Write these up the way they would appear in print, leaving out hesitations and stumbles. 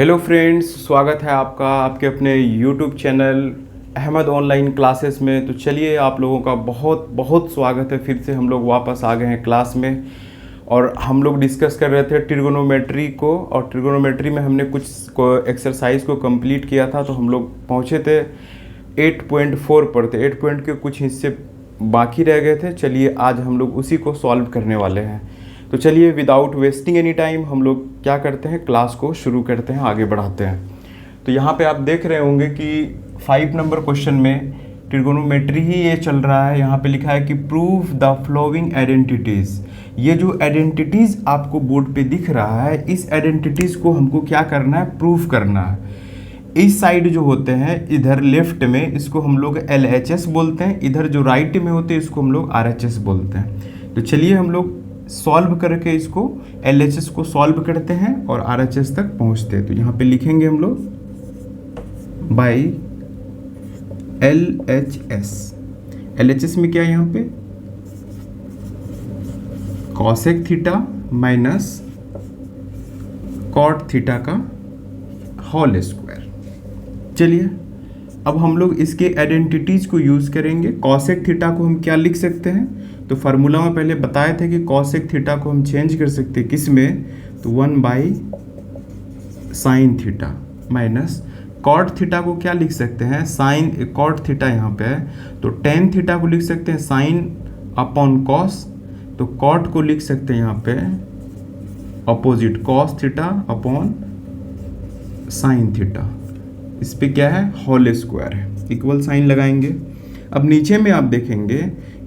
Hello friends, स्वागत है आपका आपके अपने YouTube channel Ahmad online classes में। तो चलिए, आप लोगों का बहुत बहुत स्वागत है। फिर से हम लोग वापस आ गए हैं क्लास में और हम लोग डिस्कस कर रहे थे ट्रिगोनोमेट्री को। और ट्रिगोनोमेट्री में हमने कुछ एक्सरसाइज को कंप्लीट किया था, तो हम लोग पहुँचे थे 8.4 पर थे। 8 पॉइंट के कुछ हिस्से बाकी रह गए थे। चलिए, आज हम लोग उसी को सॉल्व करने वाले हैं। तो चलिए, विदाउट वेस्टिंग एनी टाइम हम लोग क्या करते हैं, क्लास को शुरू करते हैं, आगे बढ़ाते हैं। तो यहाँ पे आप देख रहे होंगे कि 5 नंबर क्वेश्चन में ट्रिगोनोमेट्री ही ये चल रहा है। यहाँ पे लिखा है कि प्रूव द फ्लोइंग आइडेंटिटीज़। ये जो आइडेंटिटीज़ आपको बोर्ड पे दिख रहा है, इस आइडेंटिटीज़ को हमको क्या करना है, प्रूव करना है। इस साइड जो होते हैं, इधर लेफ्ट में इसको हम लोग LHS बोलते हैं, इधर जो राइट में होते हैं इसको हम लोग RHS बोलते हैं। तो चलिए, हम लोग सॉल्व करके इसको LHS को सॉल्व करते हैं और RHS तक पहुंचते हैं। तो यहाँ पे लिखेंगे हम लोग बाई LHS। LHS में क्या है, यहाँ पे cosec theta minus cot theta का होल स्क्वायर। चलिए, अब हम लोग इसके आइडेंटिटीज को यूज करेंगे। कॉसेक थीटा को हम क्या लिख सकते हैं, तो फार्मूला में पहले बताए थे कि कॉसेक थीटा को हम चेंज कर सकते हैं किस में, तो 1 by sine theta minus cot theta को क्या लिख सकते हैं, साइन कॉट थीटा यहाँ पे है तो टेन थीटा को लिख सकते हैं साइन अपॉन कॉस। तो कॉट को लिख सकते हैं यहाँ पे opposite cos theta upon sine theta. इस पे क्या है, होल स्क्वायर है, इक्वल साइन लगाएंगे। अब नीचे में आप देखेंगे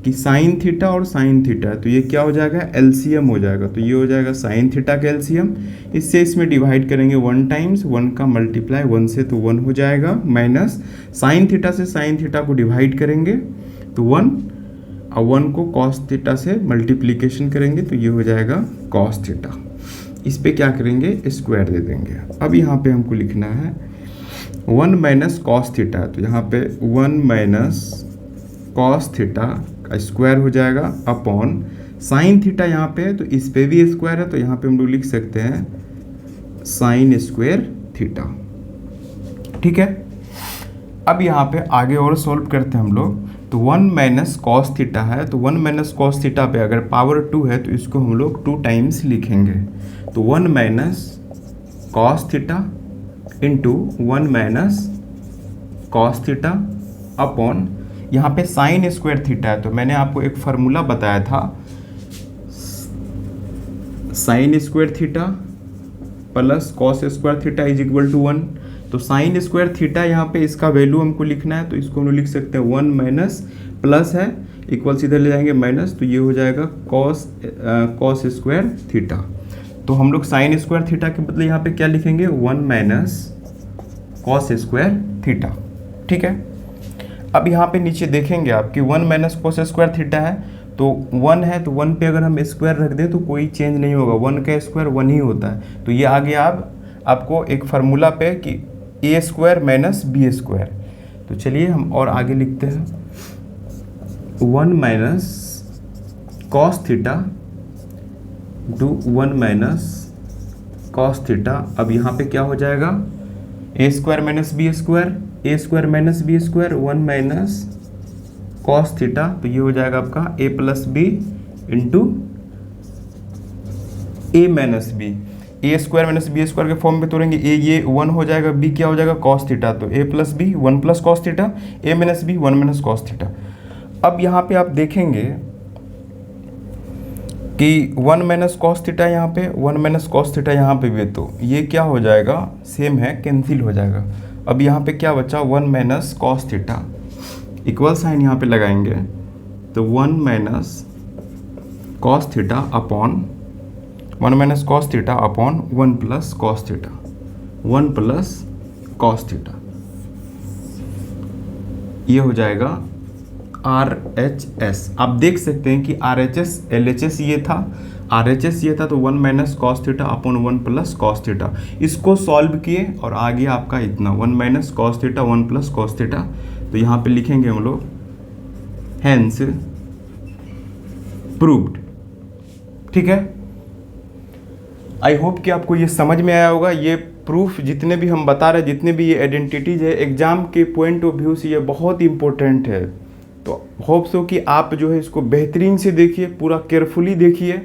कि साइन थीटा और साइन थीटा है, तो ये क्या हो जाएगा, एलसीएम हो जाएगा। तो ये हो जाएगा साइन थीटा का एलसीएम। इससे इसमें डिवाइड करेंगे 1 टाइम्स 1 का मल्टीप्लाई 1 से, तो 1 हो जाएगा, माइनस साइन थीटा से साइन थीटा को डिवाइड करेंगे तो 1, और 1 को कॉस थीटा से मल्टीप्लीकेशन करेंगे तो ये हो जाएगा कॉस थीटा। इस पर क्या करेंगे, स्क्वायर दे देंगे। अब यहाँ पे हमको लिखना है 1 माइनस कॉस थीटा, तो यहाँ पे 1 माइनस कॉस थीटा का स्क्वायर हो जाएगा अपॉन साइन थीटा यहाँ पे है तो इस पे भी स्क्वायर है, तो यहाँ पे हम लोग लिख सकते हैं साइन स्क्वायर थीटा। ठीक है, अब यहाँ पे आगे और सॉल्व करते हैं हम लोग। तो 1 माइनस कॉस थीटा है, तो 1 माइनस कॉस थीटा पे अगर पावर 2 है तो इसको हम लोग 2 टाइम्स लिखेंगे। तो 1 minus cos theta into 1 minus cos theta upon यहाँ पे साइन स्क्वायर थीटा है, तो मैंने आपको एक फार्मूला बताया था, sine square theta plus cos square theta is equal to 1। तो साइन स्क्वायर थीटा यहाँ पे इसका वैल्यू हमको लिखना है, तो इसको हम लिख सकते हैं 1 माइनस प्लस है इक्वल इधर ले जाएंगे माइनस, तो ये हो जाएगा कॉस स्क्वायर थीटा। तो हम लोग साइन स्क्वायर थीटा के बदले यहाँ पे क्या लिखेंगे, 1 माइनस कॉस स्क्वायर थीटा। ठीक है, अब यहाँ पे नीचे देखेंगे आप कि 1 माइनस कॉस स्क्वायर थीटा है, तो 1 है तो 1 पे अगर हम स्क्वायर रख दें तो कोई चेंज नहीं होगा, 1 का स्क्वायर 1 ही होता है। तो ये आ गया आपको एक फार्मूला पे कि a square minus b square. तो चलिए हम और आगे लिखते हैं 1 minus cos theta to 1 minus cos theta. अब यहाँ पे क्या हो जाएगा, a square minus b square, a square minus b square 1 minus cos theta, तो ये हो जाएगा आपका a plus B into A minus B. A square minus B square के फॉर्म में तोड़ेंगे, a ये 1 हो जाएगा, b क्या हो जाएगा कॉस थीटा, तो a plus B 1 plus cos theta, a minus B 1 minus cos theta. अब यहाँ पे आप देखेंगे कि 1 माइनस कॉस थीटा यहाँ पे, 1 माइनस कॉस थीटा यहाँ पे भी, तो ये क्या हो जाएगा, सेम है, कैंसिल हो जाएगा। अब यहाँ पे क्या बचा, 1 minus cos theta, equal sine यहाँ पे लगाएंगे तो 1 minus cos theta upon 1 minus cos theta upon 1 plus cos theta, 1 plus cos theta, ये हो जाएगा RHS। आप देख सकते हैं कि RHS LHS ये था, RHS ये था, तो 1 minus cos theta upon 1 plus cos theta. इसको सॉल्व किए और आगे आपका इतना 1 minus cos theta 1 plus cos theta. तो यहाँ पे लिखेंगे हम लोग हेंस प्रूव्ड। ठीक है, आई होप कि आपको ये समझ में आया होगा। ये प्रूफ जितने भी हम बता रहे हैं, जितने भी ये आइडेंटिटीज है, एग्जाम के पॉइंट ऑफ व्यू से ये बहुत इंपॉर्टेंट है। तो होप सो कि आप जो है इसको बेहतरीन से देखिए, पूरा केयरफुली देखिए,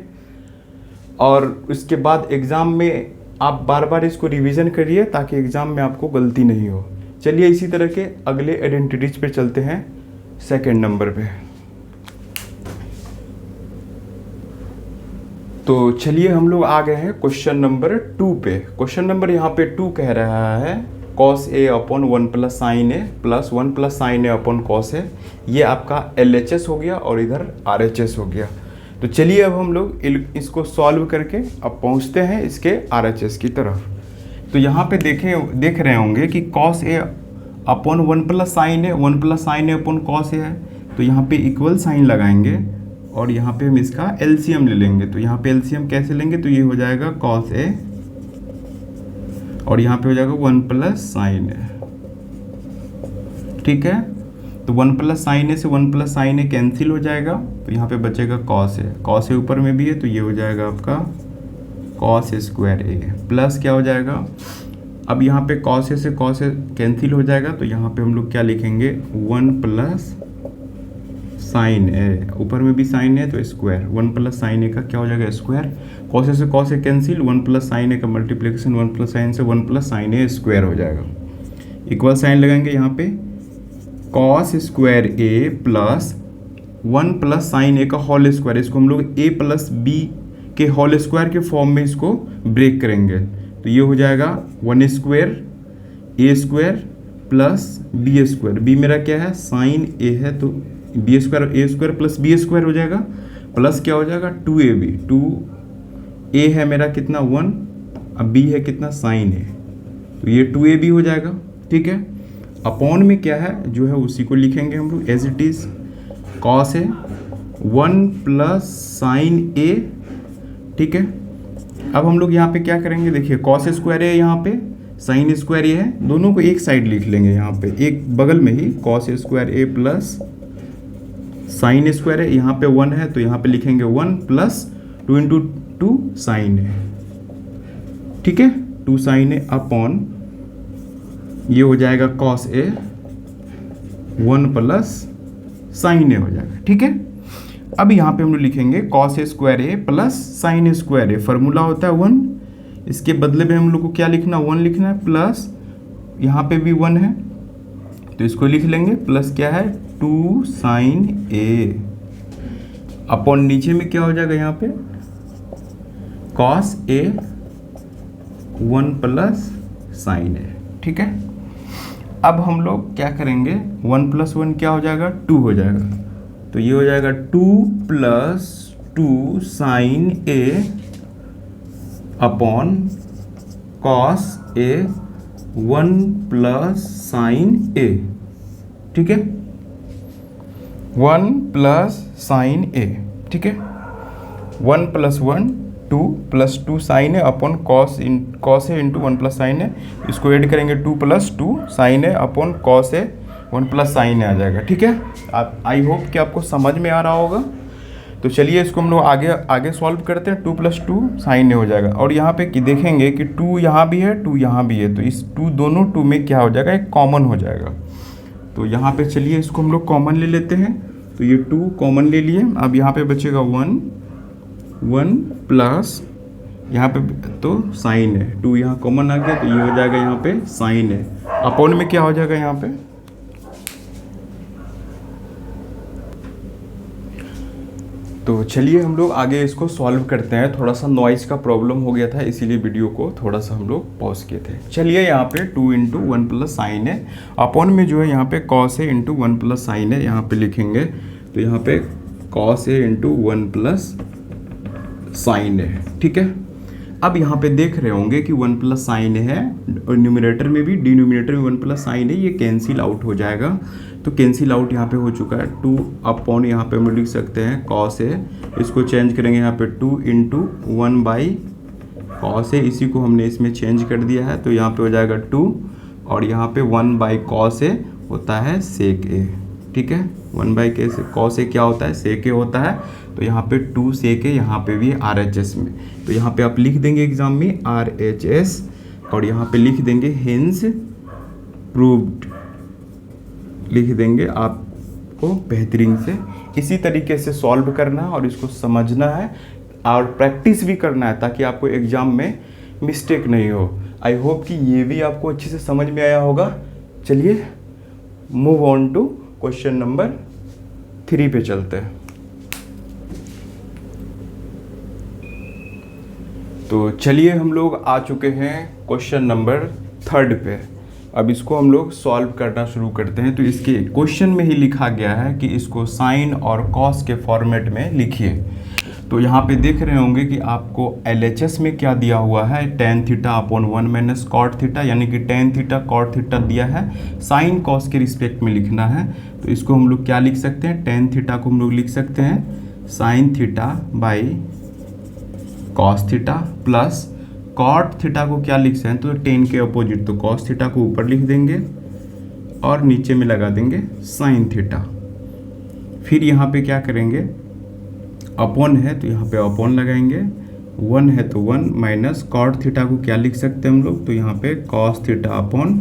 और उसके बाद एग्ज़ाम में आप बार बार इसको रिवीजन करिए ताकि एग्ज़ाम में आपको गलती नहीं हो। चलिए इसी तरह के अगले आइडेंटिटीज पे चलते हैं, सेकंड नंबर पे। तो चलिए हम लोग आ गए हैं क्वेश्चन नंबर 2 पे। क्वेश्चन नंबर यहाँ पे 2 कह रहा है cos a upon 1 plus sine A plus 1 plus sine A upon cos a। ये आपका LHS हो गया और इधर RHS हो गया। तो चलिए अब हम लोग इसको सॉल्व करके अब पहुँचते हैं इसके RHS की तरफ। तो यहाँ पे देख रहे होंगे कि cos a upon 1 plus sine A, 1 plus sine A upon cos a है। तो यहाँ पे इक्वल साइन लगाएंगे और यहाँ पे हम इसका LCM ले लेंगे। तो यहाँ पे LCM कैसे लेंगे, तो ये हो जाएगा cos a और यहाँ पे हो जाएगा 1 प्लस साइन ए। ठीक है, तो 1 प्लस साइन ए से 1 प्लस साइन ए कैंसिल हो जाएगा, तो यहाँ पे बचेगा cos a। cos a ऊपर में भी है तो ये हो जाएगा आपका cos स्क्वायर a प्लस क्या हो जाएगा, अब यहाँ पे cos a से cos a कैंसिल हो जाएगा, तो यहाँ पे हम लोग क्या लिखेंगे 1 प्लस साइन ए, ऊपर में भी साइन है तो स्क्वायर, 1 प्लस साइन ए का क्या हो जाएगा स्क्वायर, cos a से cos a cancel, 1 plus sine A का मल्टीप्लिकेशन 1 प्लस साइन से 1 प्लस साइन ए स्क्वायर हो जाएगा। इक्वल साइन लगाएंगे यहाँ पे cos square A plus 1 plus sine A का होल स्क्वायर, इसको हम लोग a प्लस बी के होल स्क्वायर के फॉर्म में इसको ब्रेक करेंगे। तो ये हो जाएगा 1 square A square plus B square, B मेरा क्या है साइन ए है तो B square A square plus B square हो जाएगा, प्लस क्या हो जाएगा 2ab, 2a है मेरा कितना 1, अब b है कितना साइन है, तो ये 2ab हो जाएगा। ठीक है, अपॉन में क्या है जो है उसी को लिखेंगे हम लोग एज इट इज, cos है 1 प्लस साइन ए। ठीक है, अब हम लोग यहाँ पे क्या करेंगे, देखिए cos स्क्वायर है यहाँ पे, साइन स्क्वायर ए है, दोनों को एक साइड लिख लेंगे यहाँ पे एक बगल में ही, cos square A plus sine square है, यहाँ पे 1 है तो यहाँ पे लिखेंगे 1 प्लस 2 इंटू 2 साइन है। ठीक है, 2 साइन है अपॉन ये हो जाएगा cos a 1 प्लस साइन ए हो जाएगा। ठीक है, अब यहाँ पे हम लोग लिखेंगे cos square A plus sign square A, formula होता है 1, इसके बदले में हम लोग को क्या लिखना 1 लिखना है, प्लस यहाँ पे भी 1 है तो इसको लिख लेंगे, प्लस क्या है 2 साइन ए अपॉन नीचे में क्या हो जाएगा यहाँ पे cos a 1 plus sine A. ठीक है, अब हम लोग क्या करेंगे 1 प्लस 1 क्या हो जाएगा 2 हो जाएगा, तो ये हो जाएगा 2 plus 2 sine A upon cos a 1 plus sine A. ठीक है, 1 प्लस साइन ए। ठीक है, 1 plus 1 2 plus 2 sine A upon cos A into 1 plus sine A, इसको ऐड करेंगे 2 plus 2 sine A upon cos A 1 plus sine A आ जाएगा। ठीक है, आई होप कि आपको समझ में आ रहा होगा। तो चलिए इसको हम लोग आगे सॉल्व करते हैं, 2 प्लस 2 साइन ए हो जाएगा, और यहाँ पे कि देखेंगे कि 2 यहाँ भी है 2 यहाँ भी है, तो इस दोनों 2 में क्या हो जाएगा एक कॉमन हो जाएगा। तो यहाँ पे चलिए इसको हम लोग कॉमन ले लेते हैं, तो ये 2 कॉमन ले लिए, अब यहाँ पे बचेगा 1 प्लस यहाँ पे तो साइन है, 2 यहाँ कॉमन आ गया तो ये हो जाएगा यहाँ पे साइन है, अपॉन में क्या हो जाएगा यहाँ पे तो चलिए हम लोग आगे इसको सॉल्व करते हैं। थोड़ा सा नॉइज़ का प्रॉब्लम हो गया था इसीलिए वीडियो को थोड़ा सा हम लोग पॉज किए थे। चलिए यहाँ पे 2 इंटू 1 प्लस साइन है, अपॉन में जो है यहाँ पे cos a into 1 plus sign है यहाँ पे लिखेंगे, तो यहाँ पे cos a into 1 plus sign है। ठीक है, अब यहाँ पे देख रहे होंगे कि 1 प्लस साइन है और न्यूमरेटर में भी डिनोमिनेटर में 1 प्लस साइन है, ये कैंसिल आउट हो जाएगा, तो कैंसिल आउट यहाँ पे हो चुका है। 2 अपॉन यहाँ पे हम लिख सकते हैं cos a, इसको चेंज करेंगे यहाँ पे 2 इंटू 1 बाई cos a, इसी को हमने इसमें चेंज कर दिया है, तो यहाँ पे हो जाएगा 2 और यहाँ पे 1 बाई cos a होता है sec a। ठीक है, 1 बाई cos a क्या होता है sec a होता है, तो यहाँ पे 2 sec a यहाँ पे भी RHS में, तो यहाँ पे आप लिख देंगे एग्जाम में RHS और यहाँ पे लिख देंगे हेंस प्रूव्ड, लिख देंगे। आपको बेहतरीन से इसी तरीके से सॉल्व करना है और इसको समझना है और प्रैक्टिस भी करना है ताकि आपको एग्ज़ाम में मिस्टेक नहीं हो। आई होप कि ये भी आपको अच्छे से समझ में आया होगा। चलिए move on to question number 3 पे चलते हैं। तो चलिए हम लोग आ चुके हैं क्वेश्चन नंबर 3 पे। अब इसको हम लोग सॉल्व करना शुरू करते हैं। तो इसके क्वेश्चन में ही लिखा गया है कि इसको साइन और कॉस के फॉर्मेट में लिखिए। तो यहाँ पे देख रहे होंगे कि आपको LHS में क्या दिया हुआ है, tan theta upon 1 minus cot theta, यानी कि tan थीटा कॉट थीटा दिया है। साइन कॉस के रिस्पेक्ट में लिखना है तो इसको हम लोग क्या लिख सकते हैं, tan थीटा को हम लोग लिख सकते हैं sine theta by cos theta plus cot theta को क्या लिख सकते हैं, तो tan के अपोजिट, तो कॉस थीटा को ऊपर लिख देंगे और नीचे में लगा देंगे साइन थीटा। फिर यहाँ पे क्या करेंगे, अपॉन है तो यहाँ पे अपॉन लगाएंगे, 1 है तो 1 माइनस कॉट थीटा को क्या लिख सकते हैं हम लोग, तो यहाँ पे cos theta upon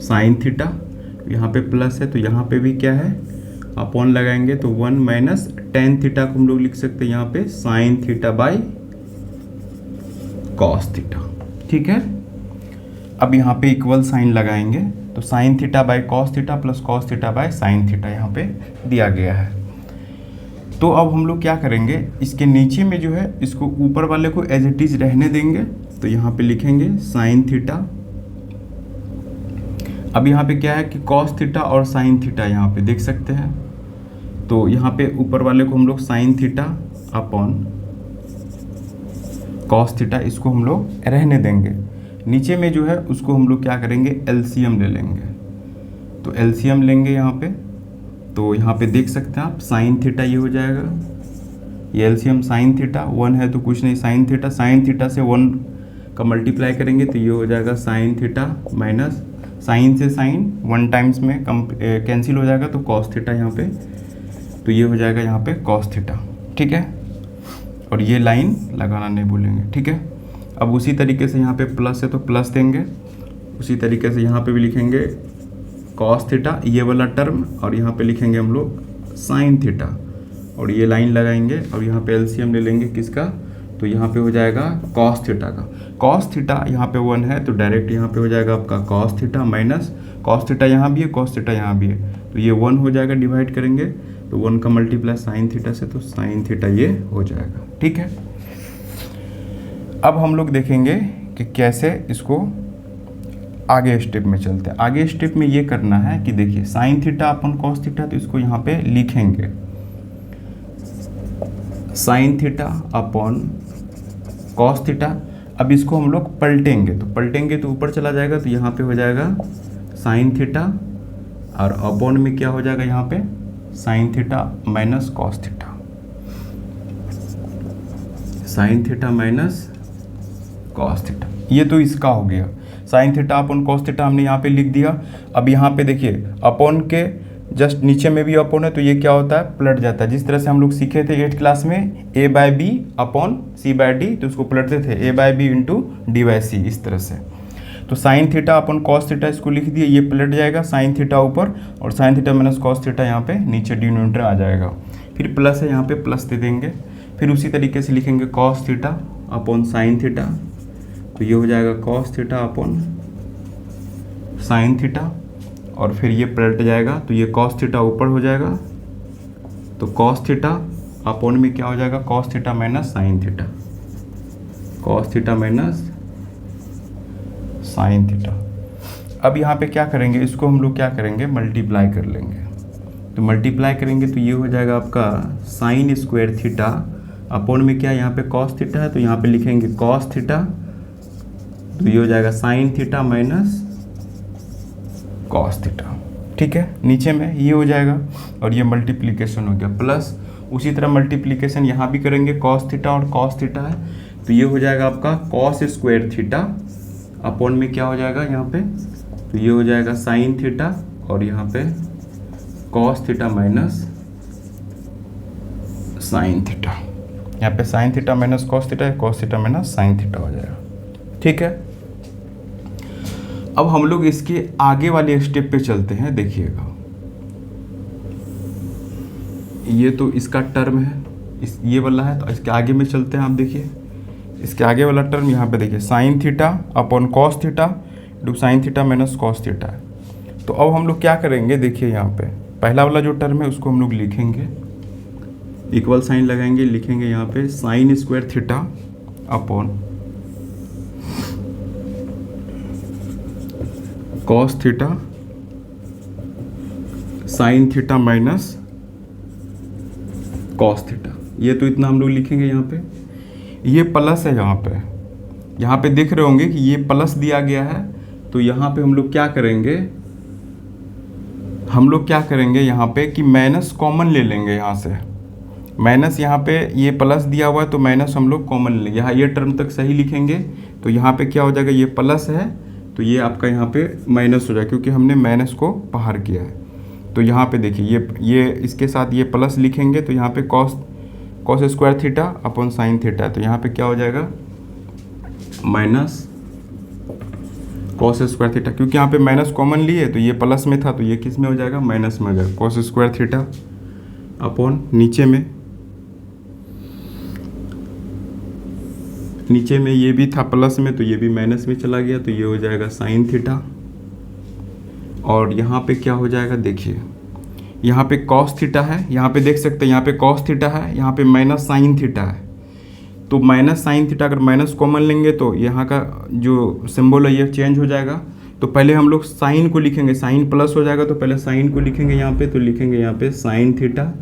sine theta. यहाँ पे प्लस है तो यहाँ पे भी क्या है, अपॉन लगाएंगे तो 1 माइनस tan थीटा को हम लोग लिख सकते हैं यहाँ पे sine theta by cos theta. ठीक है, अब यहाँ पे इक्वल साइन लगाएंगे तो sine theta by cos theta plus cos theta by sine theta यहाँ पे दिया गया है। तो अब हम लोग क्या करेंगे, इसके नीचे में जो है इसको ऊपर वाले को एज इट इज रहने देंगे। तो यहाँ पे लिखेंगे साइन थीटा। अब यहाँ पे क्या है कि कॉस थीटा और साइन थीटा यहाँ पे देख सकते हैं। तो यहाँ पे ऊपर वाले को हम लोग sign theta upon cos theta इसको हम लोग रहने देंगे। नीचे में जो है उसको हम लोग क्या करेंगे, एलसीएम ले लेंगे। तो एलसीएम लेंगे यहाँ पे, तो यहाँ पे देख सकते हैं आप साइन थीटा ये हो जाएगा, ये एलसीएम साइन थीटा, 1 है तो कुछ नहीं साइन थीटा, साइन थीटा से 1 का मल्टीप्लाई करेंगे तो ये हो जाएगा साइन थीटा माइनस साइन से साइन 1 टाइम्स में कैंसिल हो जाएगा तो कॉस थीटा यहाँ पे, तो ये हो जाएगा यहाँ पे कॉस थीटा। ठीक है, और ये लाइन लगाना नहीं भूलेंगे। ठीक है, अब उसी तरीके से यहाँ पे प्लस है तो प्लस देंगे, उसी तरीके से यहाँ पे भी लिखेंगे कॉस थीटा ये वाला टर्म, और यहाँ पे लिखेंगे हम लोग साइन थीटा और ये लाइन लगाएंगे और यहाँ पे एलसीएम ले लेंगे किसका, तो यहाँ पे हो जाएगा कॉस थीटा का। कॉस थीटा यहाँ पे 1 है तो डायरेक्ट यहाँ पे हो जाएगा आपका cos theta minus cos theta यहाँ भी है, कॉस थीटा यहाँ भी है, तो ये 1 हो जाएगा, डिवाइड करेंगे तो 1 का मल्टीप्लाई साइन थीटा से तो साइन थीटा ये हो जाएगा। ठीक है, अब हम लोग देखेंगे कि कैसे इसको आगे स्टेप में चलते हैं। आगे स्टेप में ये करना है कि देखिए sine theta upon cos theta, तो इसको यहाँ पे लिखेंगे sign theta upon cos theta. अब इसको हम लोग पलटेंगे, तो पलटेंगे तो ऊपर चला जाएगा तो यहाँ पे हो जाएगा साइन थीटा और अपॉन में क्या हो जाएगा यहाँ पे sine theta minus cos theta, sine theta minus cos theta. ये तो इसका हो गया, sign theta upon cos theta हमने यहाँ पे लिख दिया। अब यहाँ पे देखिए अपॉन के जस्ट नीचे में भी अपॉन है तो ये क्या होता है, पलट जाता है। जिस तरह से हम लोग सीखे थे 8th क्लास में a by B upon C by D, तो उसको पलटते थे a by B into D by C, इस तरह से। तो sine theta upon cos theta इसको लिख दिए, ये पलट जाएगा साइन थीटा ऊपर और sine theta minus cos theta यहाँ पे नीचे डिनोमिनेटर आ जाएगा। फिर प्लस है यहाँ पे प्लस दे देंगे, फिर उसी तरीके से लिखेंगे cos theta upon sine theta, तो ये हो जाएगा cos theta upon sine theta और फिर ये पलट जाएगा तो ये कॉस थीटा ऊपर हो जाएगा, तो कॉस थीटा अपॉन में क्या हो जाएगा cos theta minus sign theta, cos theta minus sine theta. अब यहाँ पे क्या करेंगे, इसको हम लोग क्या करेंगे मल्टीप्लाई कर लेंगे। तो मल्टीप्लाई करेंगे तो ये हो जाएगा आपका साइन स्क्वायर थीटा अपॉन में क्या यहाँ पे कॉस थीटा है तो यहाँ पे लिखेंगे कॉस थीटा, तो ये हो जाएगा sign theta minus cos theta. ठीक है, नीचे में ये हो जाएगा और ये मल्टीप्लिकेशन हो गया प्लस, उसी तरह मल्टीप्लिकेशन यहाँ भी करेंगे, कॉस थीटा और कॉस थीटा है तो ये हो जाएगा आपका कॉस स्क्वायर थीटा अपॉन में क्या हो जाएगा यहाँ पे, तो ये हो जाएगा साइन थीटा और यहाँ पे cos theta minus sine theta, यहाँ पे sine theta minus cos theta minus sine theta हो जाएगा। ठीक है, अब हम लोग इसके आगे वाले स्टेप पे चलते हैं। देखिएगा, ये तो इसका टर्म है, ये वाला है, तो इसके आगे में चलते हैं। आप देखिए इसके आगे वाला टर्म यहाँ पे देखिए, sign theta upon cos theta to sign theta minus cos theta है। तो अब हम लोग क्या करेंगे, देखिए यहाँ पे पहला वाला जो टर्म है उसको हम लोग लिखेंगे, इक्वल साइन लगाएंगे, लिखेंगे यहाँ पे sign square theta upon cos theta sine theta minus cos theta. ये तो इतना हम लोग लिखेंगे यहाँ पे। ये प्लस है यहाँ पे देख रहे होंगे कि ये प्लस दिया गया है, तो यहाँ पे हम लोग क्या करेंगे यहाँ पे कि माइनस कॉमन ले लेंगे यहाँ से। माइनस यहाँ पे ये प्लस दिया हुआ है तो माइनस हम लोग कॉमन ले लेंगे। यहाँ ये टर्म तक सही लिखेंगे तो यहाँ पे क्या हो जाएगा, ये प्लस है तो ये आपका यहाँ पे माइनस हो जाएगा, क्योंकि हमने माइनस को बाहर किया है। तो यहाँ पे देखिए ये इसके साथ ये प्लस लिखेंगे तो यहाँ पे cos square theta upon sine theta है, तो यहाँ पे क्या हो जाएगा माइनस कॉस स्क्वायर थीटा, क्योंकि यहाँ पे माइनस कॉमन लिए तो ये प्लस में था तो ये किस में हो जाएगा, माइनस में हो जाएगा। कॉस स्क्वायर थीटा अपॉन नीचे में ये भी था प्लस में तो ये भी माइनस में चला गया, तो ये हो जाएगा साइन थीटा। और यहाँ पे क्या हो जाएगा, देखिए यहाँ पे कॉस थीटा है, यहाँ पे देख सकते हैं यहाँ पे कॉस थीटा है, यहाँ पे माइनस साइन थीटा है। तो माइनस साइन थीटा अगर माइनस कॉमन लेंगे तो यहाँ का जो सिंबल है ये चेंज हो जाएगा। तो पहले हम लोग साइन को लिखेंगे, साइन प्लस हो जाएगा तो पहले साइन को लिखेंगे यहाँ पे, तो लिखेंगे यहाँ पे साइन थीटा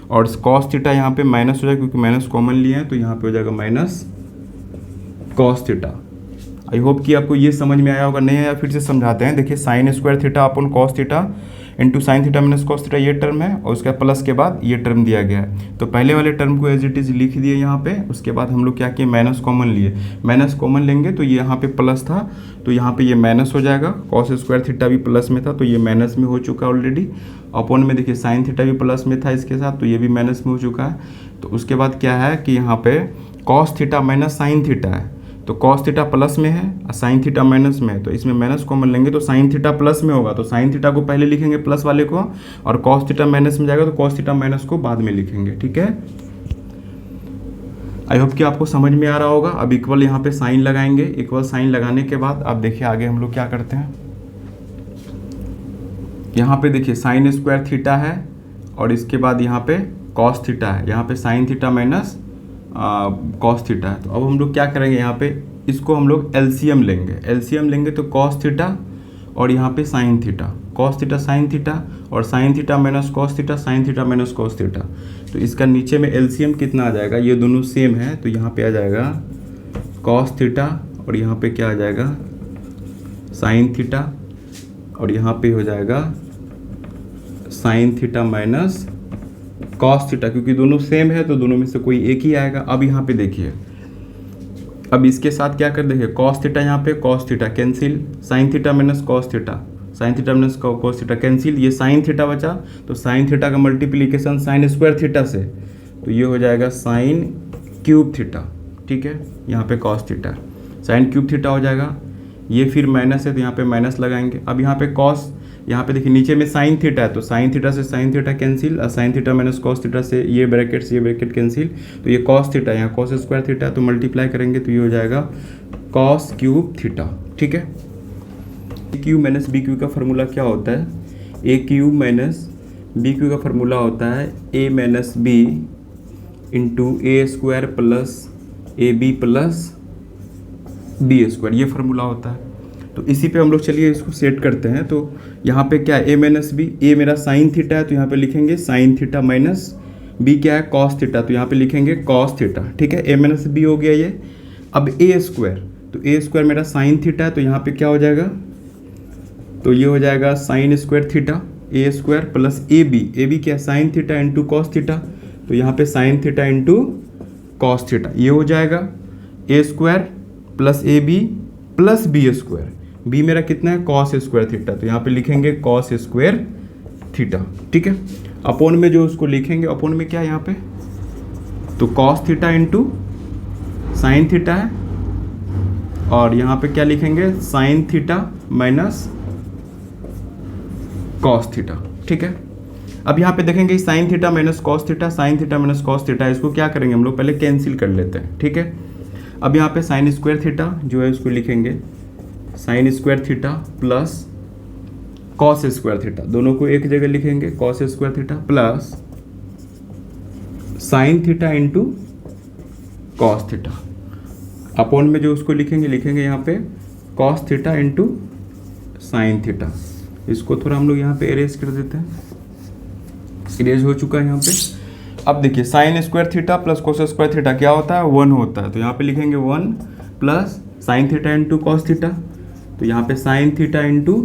और कॉस थीटा यहाँ पे माइनस हो जाएगा क्योंकि माइनस कॉमन लिए हैं, तो यहाँ पे हो जाएगा minus cos theta. I hope कि आपको ये समझ में आया होगा। नहीं आया फिर से समझाते हैं। देखिए sine square theta upon cos theta into sine theta minus cos theta ये टर्म है, और उसका प्लस के बाद ये टर्म दिया गया है। तो पहले वाले टर्म को एज इट इज लिख दिए यहाँ पे। उसके बाद हम लोग क्या किए, माइनस कॉमन लिए। माइनस कॉमन लेंगे तो ये यहाँ पे प्लस था तो यहाँ पे ये माइनस हो जाएगा। कॉस स्क्वायर थीटा भी प्लस में था तो ये माइनस में हो चुका ऑलरेडी। अपॉन में देखिए साइन थीटा भी प्लस में था इसके साथ तो ये भी माइनस में हो चुका है। तो उसके बाद क्या है कि यहाँ पे cos theta minus sine theta है, तो कॉस थीटा प्लस में है और साइन थीटा माइनस में है, तो इसमें माइनस कॉमन लेंगे तो साइन थीटा प्लस में होगा, तो साइन थीटा को पहले लिखेंगे प्लस वाले को, और कॉस थीटा माइनस में जाएगा तो कॉस थीटा माइनस को बाद में लिखेंगे। ठीक है, आई होप कि आपको समझ में आ रहा होगा। अब इक्वल यहाँ पे साइन लगाएंगे। इक्वल साइन लगाने के बाद अब देखिए आगे हम लोग क्या करते हैं। यहाँ पे देखिए साइन स्क्वायर थीटा है और इसके बाद यहाँ पे कॉस थीटा है, यहाँ पे sine theta minus cos theta है। तो अब हम लोग क्या करेंगे, यहाँ पे इसको हम लोग एलसीएम लेंगे। एलसीएम लेंगे तो कॉस थीटा और यहाँ पे sine theta, cos theta sine theta और sine theta minus cos theta, sine theta minus cos theta. तो इसका नीचे में एलसीएम कितना आ जाएगा, ये दोनों सेम है तो यहाँ पे आ जाएगा कॉस थीटा और यहाँ पे क्या आ जाएगा साइन थीटा और यहाँ पे हो जाएगा sign theta minus cos theta, क्योंकि दोनों सेम है तो दोनों में से कोई एक ही आएगा। अब यहाँ पे देखिए, अब इसके साथ क्या कर देखिए, कॉस थीटा यहाँ पे cos theta cancel, sign theta minus cos theta, sine theta minus cos theta cancel, ये साइन थीटा बचा तो साइन थीटा का मल्टीप्लिकेशन साइन स्क्वायर थीटा से, तो ये हो जाएगा साइन क्यूब थीटा। ठीक है, यहाँ पे cos theta sine cube theta हो जाएगा। ये फिर माइनस है तो यहाँ पे माइनस लगाएंगे। अब यहाँ पे कॉस, यहाँ पे देखिए नीचे में साइन थीटा है तो साइन थीटा से साइन थीटा कैंसिल, और sine theta minus cos theta से ये ब्रैकेट कैंसिल, तो ये कॉस थीटा, यहाँ कॉस स्क्वायर थीटा तो मल्टीप्लाई करेंगे तो ये हो जाएगा कॉस क्यूब थीटा। ठीक है, A cube minus B cube का फार्मूला क्या होता है, A cube minus B cube का फार्मूला होता है A minus B into A square plus A B plus B square, ये फार्मूला होता है। तो इसी पे हम लोग चलिए इसको सेट करते हैं। तो यहाँ पे क्या है, ए माइनस बी, ए मेरा साइन थीटा है तो यहाँ पे लिखेंगे साइन थीटा माइनस बी क्या है कॉस थीटा, तो यहाँ पे लिखेंगे कॉस थीटा। ठीक है, ए माइनस बी हो गया ये। अब ए स्क्वायर, तो ए स्क्वायर मेरा साइन थीटा है तो यहाँ पे क्या हो जाएगा, तो ये हो जाएगा sine square theta A square plus A B क्या है sine theta into cos theta, तो यहाँ पे sine theta into cos theta, ये हो जाएगा A square plus A B plus B square, B मेरा कितना है कॉस स्क्वायर थीटा, तो यहाँ पे लिखेंगे कॉस स्क्वायर थीटा। ठीक है, अपॉन में जो उसको लिखेंगे, अपॉन में क्या है यहाँ पे, तो cos theta into sine theta है और यहाँ पे क्या लिखेंगे, sign theta minus cos theta. ठीक है, अब यहाँ पे देखेंगे sign theta minus cos theta, sine theta minus cos theta, इसको क्या करेंगे हम लोग, पहले कैंसिल कर लेते हैं। ठीक है, अब यहाँ पे साइन स्क्वायर थीटा जो है उसको लिखेंगे sign square theta plus cos square theta, दोनों को एक जगह लिखेंगे, cos square theta plus sign theta into cos theta, upon में जो उसको लिखेंगे यहाँ पे cos theta into sine theta. इसको थोड़ा हम लोग यहाँ पे इरेज कर देते हैं, इरेज हो चुका है यहाँ पे। अब देखिए sine square theta plus cos square theta क्या होता है, 1 होता है, तो यहाँ पे लिखेंगे 1 plus sign theta into cos theta, तो यहाँ पे sine theta into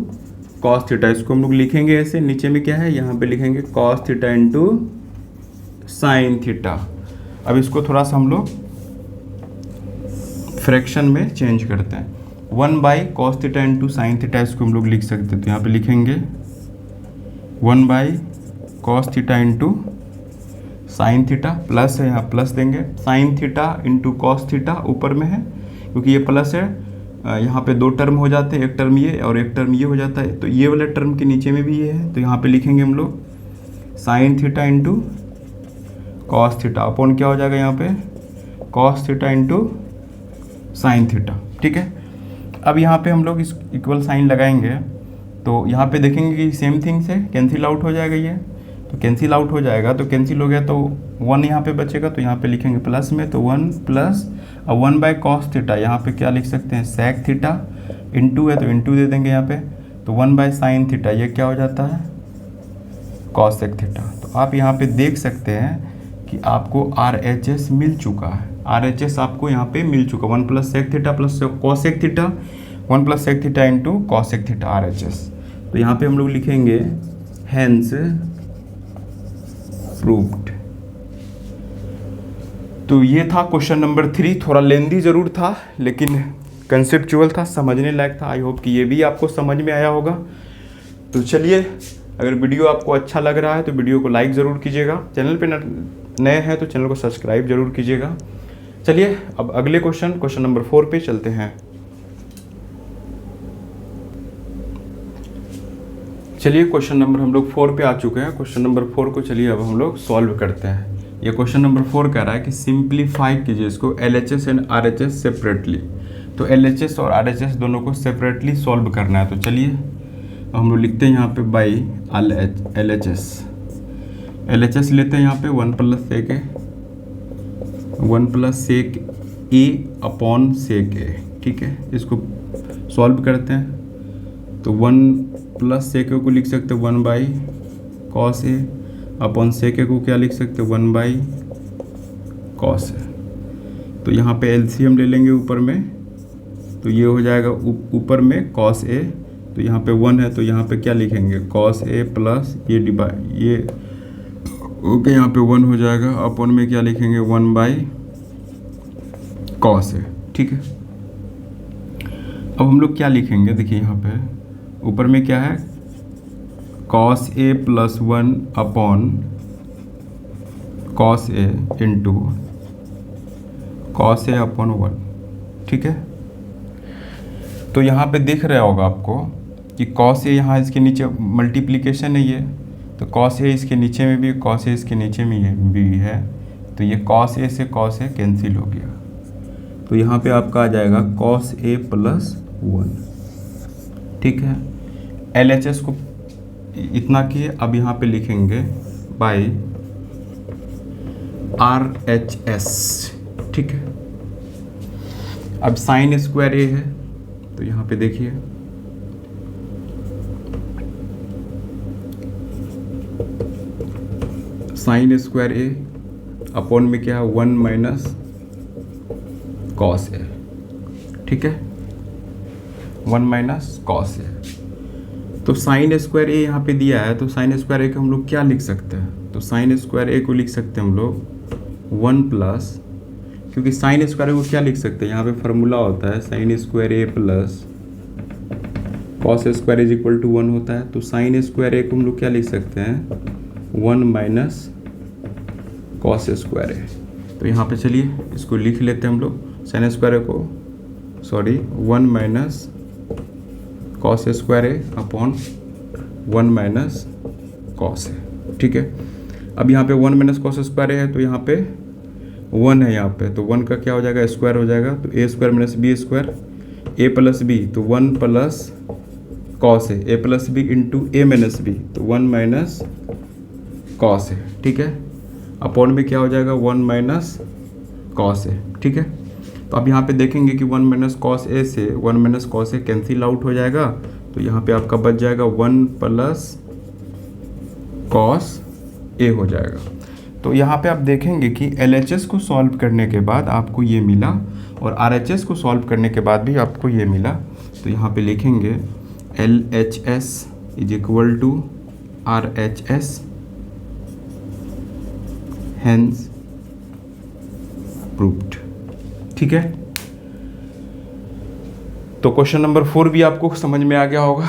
cos theta, इसको हम लोग लिखेंगे ऐसे, नीचे में क्या है यहाँ पे लिखेंगे cos theta into sine theta. अब इसको थोड़ा सा हम लोग फ्रैक्शन में चेंज करते हैं, 1 by cos theta into sine theta, इसको हम लोग लिख सकते हैं, तो यहाँ पे लिखेंगे 1 by cos theta into sine theta, plus है यहाँ प्लस देंगे, sign theta into cos theta ऊपर में है क्योंकि ये प्लस है, यहाँ पे 2 टर्म हो जाते हैं, एक टर्म ये और एक टर्म ये हो जाता है, तो ये वाले टर्म के नीचे में भी ये है, तो यहाँ पे लिखेंगे हम लोग sign theta into cos theta, upon क्या हो जाएगा यहाँ पे cos theta into sine theta. ठीक है, अब यहाँ पे हम लोग इस इक्वल साइन लगाएंगे, तो यहाँ पे देखेंगे कि सेम थिंग से कैंसिल आउट हो जाएगा ये, तो कैंसिल आउट हो जाएगा, तो कैंसिल हो गया तो 1 यहाँ पे बचेगा, तो यहाँ पे लिखेंगे प्लस में, तो 1 प्लस 1 बाई कॉस थीटा, यहाँ पे क्या लिख सकते हैं सेक थीटा, इंटू है तो इंटू दे देंगे यहाँ पे, तो 1 बाई साइन थीटा, ये क्या हो जाता है कॉस सेक थीटा। तो आप यहाँ पे देख सकते हैं कि आपको RHS मिल चुका है, RHS आपको यहाँ पे मिल चुका, 1 plus sec theta plus cosec theta, 1 plus sec theta into cosec theta RHS। तो यहाँ पे हम लोग लिखेंगे हेंस प्रूव्ड। तो ये था क्वेश्चन नंबर 3, थोड़ा लेंदी ज़रूर था लेकिन कंसेप्चुअल था, समझने लायक था। आई होप कि ये भी आपको समझ में आया होगा। तो चलिए, अगर वीडियो आपको अच्छा लग रहा है तो वीडियो को लाइक ज़रूर कीजिएगा, चैनल पे नए हैं तो चैनल को सब्सक्राइब जरूर कीजिएगा। चलिए अब अगले क्वेश्चन नंबर 4 पे चलते हैं। चलिए क्वेश्चन नंबर हम लोग 4 पे आ चुके हैं। क्वेश्चन नंबर 4 को चलिए अब हम लोग सॉल्व करते हैं। ये क्वेश्चन नंबर 4 कह रहा है कि सिंप्लीफाई कीजिए इसको LHS एंड RHS सेपरेटली। तो LHS और RHS दोनों को सेपरेटली सॉल्व करना है। तो चलिए हम लोग लिखते हैं यहाँ पे बाई LHS लेते हैं यहाँ पे 1 प्लस सेक ए अपॉन सेक ए। ठीक है, इसको सॉल्व करते हैं। तो 1 प्लस सेक ए को लिख सकते हैं 1 by cos A upon sec A को क्या लिख सकते हैं 1 बाई कॉस ए। तो यहाँ पे LCM ले लेंगे ऊपर में, तो ये हो जाएगा ऊपर में कॉस ए, तो यहाँ पे 1 है तो यहाँ पे क्या लिखेंगे कॉस ए प्लस ये ओके, यहाँ पे 1 हो जाएगा, अपॉन में क्या लिखेंगे 1 बाई कॉस ए। ठीक है, अब हम लोग क्या लिखेंगे, देखिए यहाँ पे ऊपर में क्या है cos A plus 1 upon cos A into cos A upon 1। ठीक है, तो यहाँ पे दिख रहा होगा आपको कि कॉस ए यहाँ इसके नीचे मल्टीप्लिकेशन है ये, तो कॉस ए इसके नीचे में भी, कॉस ए इसके नीचे में ये भी है, तो ये कॉस ए से कॉस ए कैंसिल हो गया। तो यहाँ पे आपका आ जाएगा कॉस ए प्लस 1। ठीक है, LHS को इतना किए, अब यहाँ पे लिखेंगे बाई RHS। ठीक है, अब साइन स्क्वायर ए है तो यहाँ पे देखिए साइन स्क्वायर ए अपॉन में क्या है 1 माइनस कॉस ए। ठीक है, 1 माइनस कॉस ए। तो साइन स्क्वायर ए यहाँ पे दिया है, तो साइन स्क्वायर ए को हम लोग क्या लिख सकते हैं, तो साइन स्क्वायर ए को लिख सकते हैं हम लोग 1 प्लस, क्योंकि साइन स्क्वायर ए को क्या लिख सकते हैं, यहाँ पे फार्मूला होता है sine square A plus cos square is equal to 1 होता है। तो साइन स्क्वायर ए को हम लोग क्या लिख सकते हैं 1 माइनस कॉस स्क्वायर ए। तो यहाँ पे चलिए इसको लिख लेते हैं हम लोग, साइन स्क्वायर ए को सॉरी 1 माइनस कॉस स्क्वायर ए अपॉन 1 माइनस कॉस है। ठीक है, अब यहाँ पे 1 माइनस कॉस स्क्वायर है तो यहाँ पे 1 है, यहाँ पे तो 1 का क्या हो जाएगा, स्क्वायर हो जाएगा, तो ए square minus B square, A plus B तो 1 प्लस कॉस है, ए plus B into A minus B तो 1 माइनस कॉस है। ठीक है, अपॉन में क्या हो जाएगा 1 माइनस कॉस है। ठीक है, तो अब यहाँ पे देखेंगे कि 1 माइनस कॉस ए से 1 minus cos A cancel out हो जाएगा, तो यहाँ पे आपका बच जाएगा 1 प्लस कॉस ए हो जाएगा। तो यहाँ पे आप देखेंगे कि LHS को सॉल्व करने के बाद आपको ये मिला और RHS को सॉल्व करने के बाद भी आपको ये मिला। तो यहाँ पे लिखेंगे LHS is equal to RHS, hence proved. ठीक है, तो क्वेश्चन नंबर 4 भी आपको समझ में आ गया होगा।